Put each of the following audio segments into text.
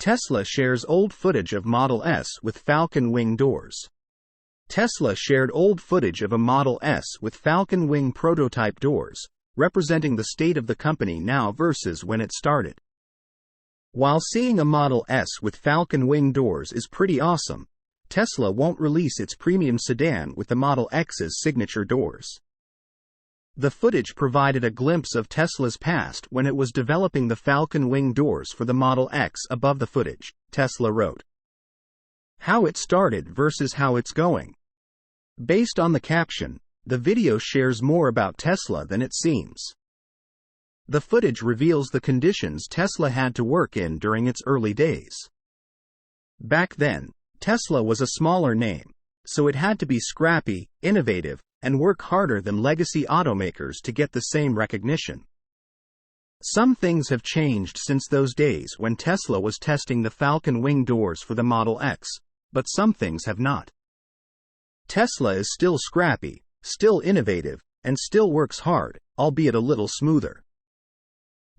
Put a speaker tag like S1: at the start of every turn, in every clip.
S1: Tesla shares old footage of Model S with Falcon wing doors. Tesla shared old footage of a Model S with Falcon wing prototype doors, representing the state of the company now versus when it started. While seeing a Model S with Falcon wing doors is pretty awesome, Tesla won't release its premium sedan with the Model X's signature doors. The footage provided a glimpse of Tesla's past when it was developing the Falcon wing doors for the Model X. Above the footage, Tesla wrote, "How it started versus how it's going." Based on the caption, the video shares more about Tesla than it seems. The footage reveals the conditions Tesla had to work in during its early days. Back then, Tesla was a smaller name, so it had to be scrappy, innovative, and work harder than legacy automakers to get the same recognition. Some things have changed since those days when Tesla was testing the Falcon wing doors for the Model X, but some things have not. Tesla is still scrappy, still innovative, and still works hard, albeit a little smoother.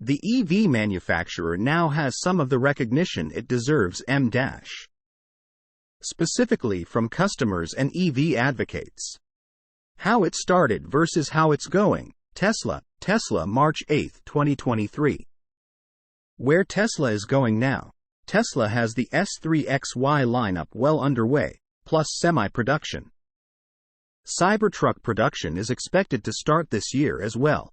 S1: The EV manufacturer now has some of the recognition it deserves, specifically from customers and EV advocates. How it started versus how it's going. Tesla, March 8, 2023. Where Tesla is going now. Tesla has the S3XY lineup well underway, plus semi-production. Cybertruck production is expected to start this year as well.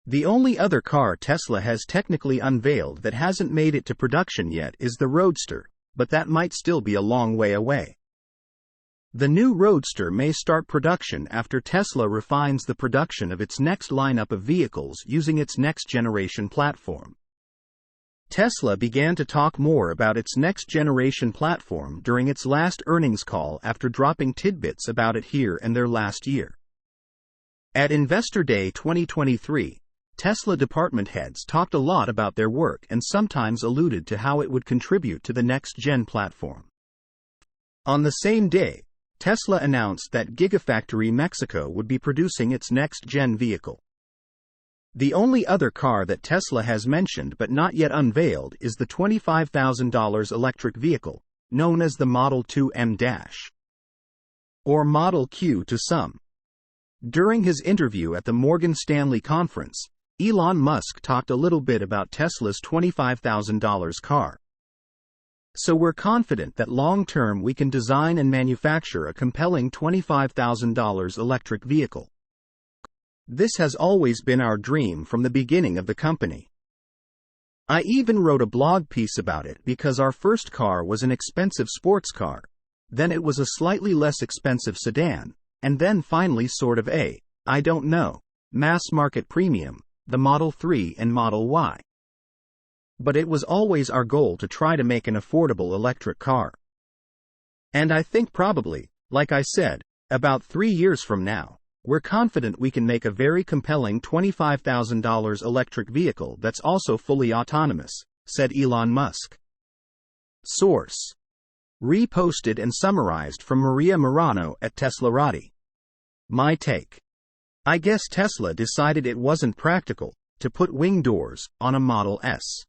S1: The only other car Tesla has technically unveiled that hasn't made it to production yet is the Roadster, but that might still be a long way away. The new Roadster may start production after Tesla refines the production of its next lineup of vehicles using its next-generation platform. Tesla began to talk more about its next-generation platform during its last earnings call after dropping tidbits about it here and there last year. At Investor Day 2023, Tesla department heads talked a lot about their work and sometimes alluded to how it would contribute to the next-gen platform. On the same day, Tesla announced that Gigafactory Mexico would be producing its next-gen vehicle. The only other car that Tesla has mentioned but not yet unveiled is the $25,000 electric vehicle, known as the Model 2 M-, or Model Q to some. During his interview at the Morgan Stanley conference, Elon Musk talked a little bit about Tesla's $25,000 car. So we're confident that long-term we can design and manufacture a compelling $25,000 electric vehicle. This has always been our dream from the beginning of the company. I even wrote a blog piece about it because our first car was an expensive sports car, then it was a slightly less expensive sedan, and then finally sort of I don't know, mass-market premium, the Model 3 and Model Y. But it was always our goal to try to make an affordable electric car. And I think probably, like I said, about 3 years from now, we're confident we can make a very compelling $25,000 electric vehicle that's also fully autonomous, said Elon Musk. Source: reposted and summarized from Maria Morano at Teslarati. My take: I guess Tesla decided it wasn't practical to put wing doors on a Model S.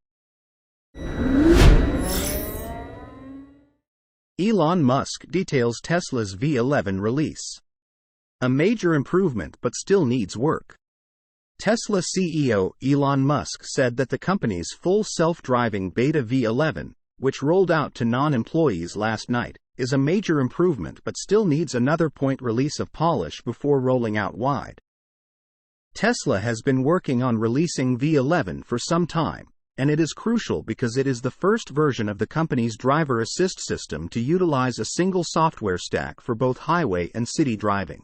S1: Elon Musk details Tesla's V11 release. A major improvement but still needs work. Tesla CEO Elon Musk said that the company's full self-driving beta V11, which rolled out to non-employees last night, is a major improvement but still needs another point release of polish before rolling out wide. Tesla has been working on releasing V11 for some time, and it is crucial because it is the first version of the company's driver assist system to utilize a single software stack for both highway and city driving.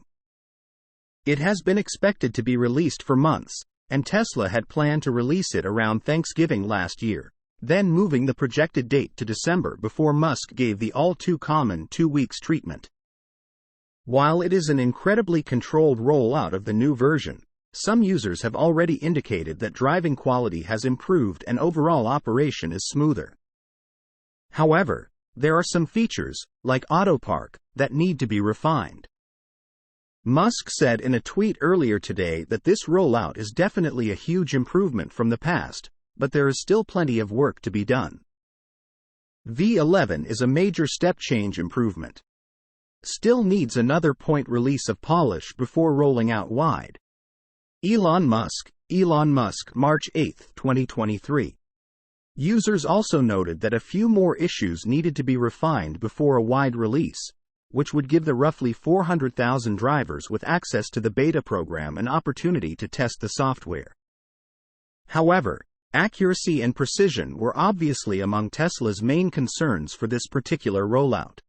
S1: It has been expected to be released for months, and Tesla had planned to release it around Thanksgiving last year, then moving the projected date to December before Musk gave the all-too-common 2 weeks treatment. While it is an incredibly controlled rollout of the new version, some users have already indicated that driving quality has improved and overall operation is smoother. However, there are some features, like auto park, that need to be refined. Musk said in a tweet earlier today that this rollout is definitely a huge improvement from the past, but there is still plenty of work to be done. V11 is a major step-change improvement. Still needs another point release of polish before rolling out wide. Elon Musk, March 8, 2023. Users also noted that a few more issues needed to be refined before a wide release, which would give the roughly 400,000 drivers with access to the beta program an opportunity to test the software. However, accuracy and precision were obviously among Tesla's main concerns for this particular rollout.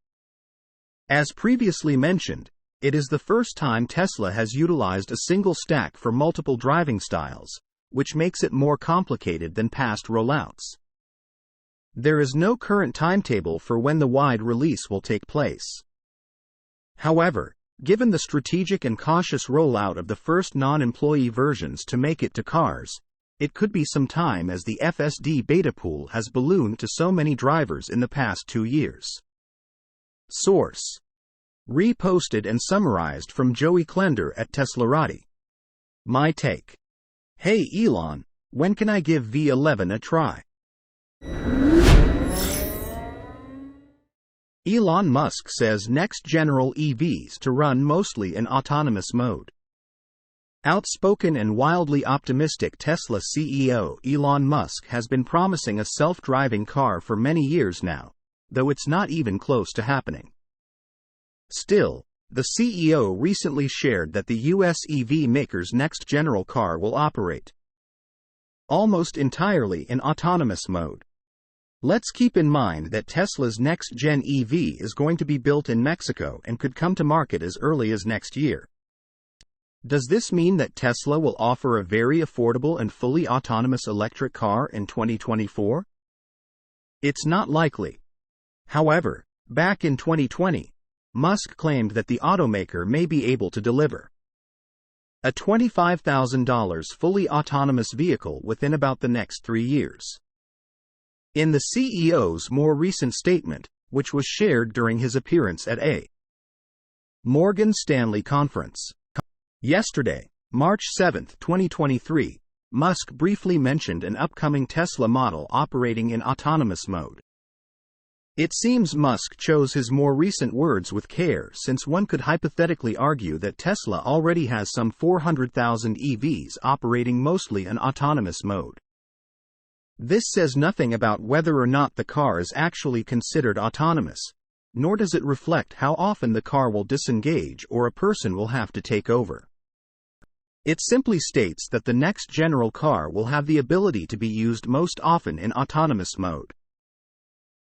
S1: As previously mentioned, it is the first time Tesla has utilized a single stack for multiple driving styles, which makes it more complicated than past rollouts. There is no current timetable for when the wide release will take place. However, given the strategic and cautious rollout of the first non-employee versions to make it to cars, it could be some time as the FSD beta pool has ballooned to so many drivers in the past 2 years. Source: reposted and summarized from Joey Klender at Teslarati. My take: hey Elon, when can I give V11 a try? Elon Musk says next general EVs to run mostly in autonomous mode. Outspoken and wildly optimistic Tesla CEO Elon Musk has been promising a self-driving car for many years now, though it's not even close to happening. Still, the CEO recently shared that the US EV maker's next general car will operate almost entirely in autonomous mode. Let's keep in mind that Tesla's next-gen EV is going to be built in Mexico and could come to market as early as next year. Does this mean that Tesla will offer a very affordable and fully autonomous electric car in 2024? It's not likely. However, back in 2020, Musk claimed that the automaker may be able to deliver a $25,000 fully autonomous vehicle within about the next 3 years. In the CEO's more recent statement, which was shared during his appearance at a Morgan Stanley conference yesterday, March 7, 2023, Musk briefly mentioned an upcoming Tesla model operating in autonomous mode. It seems Musk chose his more recent words with care, since one could hypothetically argue that Tesla already has some 400,000 EVs operating mostly in autonomous mode. This says nothing about whether or not the car is actually considered autonomous, nor does it reflect how often the car will disengage or a person will have to take over. It simply states that the next general car will have the ability to be used most often in autonomous mode.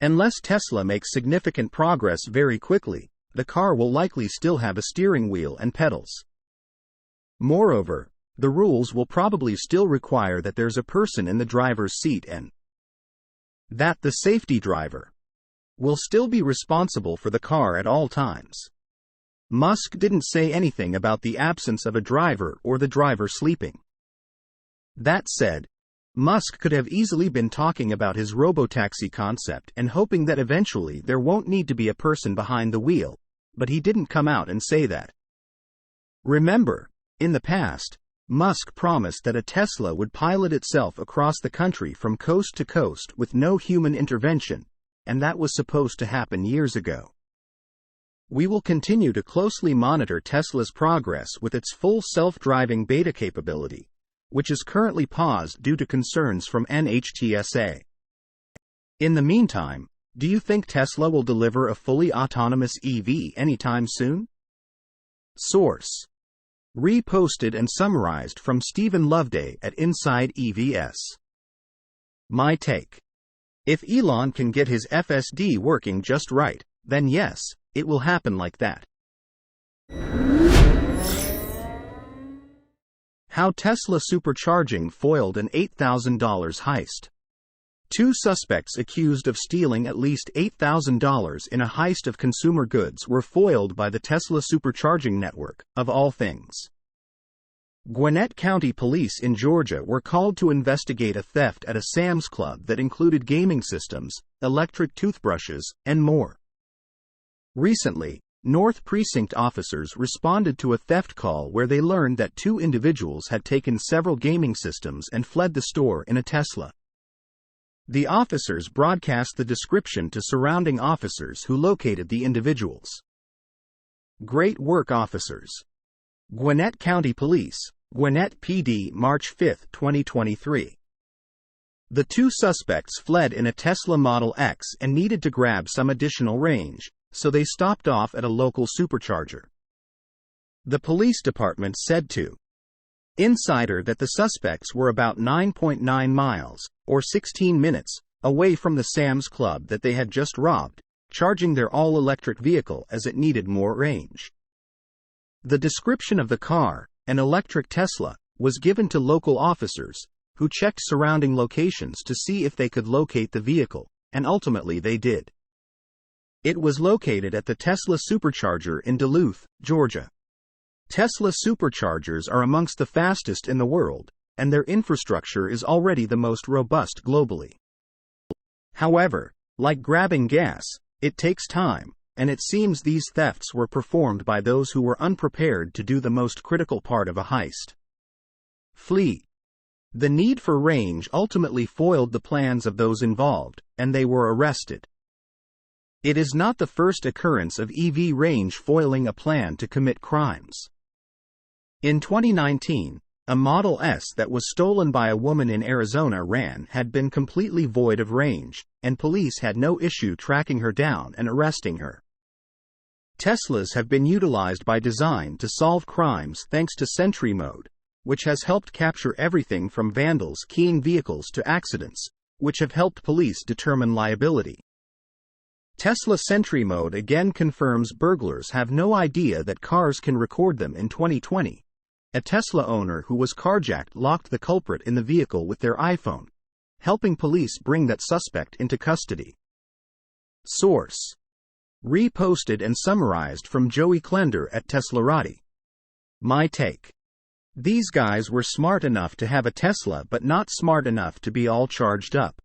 S1: Unless Tesla makes significant progress very quickly, the car will likely still have a steering wheel and pedals. Moreover, the rules will probably still require that there's a person in the driver's seat and that the safety driver will still be responsible for the car at all times. Musk didn't say anything about the absence of a driver or the driver sleeping. That said, Musk could have easily been talking about his robotaxi concept and hoping that eventually there won't need to be a person behind the wheel, but he didn't come out and say that. Remember, in the past, Musk promised that a Tesla would pilot itself across the country from coast to coast with no human intervention, and that was supposed to happen years ago. We will continue to closely monitor Tesla's progress with its full self-driving beta capability, which is currently paused due to concerns from NHTSA. In the meantime, do you think Tesla will deliver a fully autonomous EV anytime soon? Source: reposted and summarized from Stephen Loveday at Inside EVS. My take: if Elon can get his FSD working just right, then yes, it will happen like that. How Tesla Supercharging foiled an $8,000 heist. 2 suspects accused of stealing at least $8,000 in a heist of consumer goods were foiled by the Tesla Supercharging network, of all things. Gwinnett County Police in Georgia were called to investigate a theft at a Sam's Club that included gaming systems, electric toothbrushes, and more. Recently, North Precinct officers responded to a theft call where they learned that 2 individuals had taken several gaming systems and fled the store in a Tesla. The officers broadcast the description to surrounding officers who located the individuals. Great work, officers. Gwinnett County Police, Gwinnett PD, March 5, 2023. The two suspects fled in a Tesla Model X and needed to grab some additional range, so they stopped off at a local supercharger. The police department said to Insider that the suspects were about 9.9 miles, or 16 minutes, away from the Sam's Club that they had just robbed, charging their all-electric vehicle as it needed more range. The description of the car, an electric Tesla, was given to local officers, who checked surrounding locations to see if they could locate the vehicle, and ultimately they did. It was located at the Tesla Supercharger in Duluth, Georgia. Tesla Superchargers are amongst the fastest in the world, and their infrastructure is already the most robust globally. However, like grabbing gas, it takes time, and it seems these thefts were performed by those who were unprepared to do the most critical part of a heist: flee. The need for range ultimately foiled the plans of those involved, and they were arrested. It is not the first occurrence of EV range foiling a plan to commit crimes. In 2019, a Model S that was stolen by a woman in Arizona had been completely void of range, and police had no issue tracking her down and arresting her. Teslas have been utilized by design to solve crimes thanks to Sentry Mode, which has helped capture everything from vandals keying vehicles to accidents, which have helped police determine liability. Tesla Sentry Mode again confirms burglars have no idea that cars can record them. In 2020, a Tesla owner who was carjacked locked the culprit in the vehicle with their iPhone, helping police bring that suspect into custody. Source: reposted and summarized from Joey Klender at Teslarati. My take: these guys were smart enough to have a Tesla but not smart enough to be all charged up.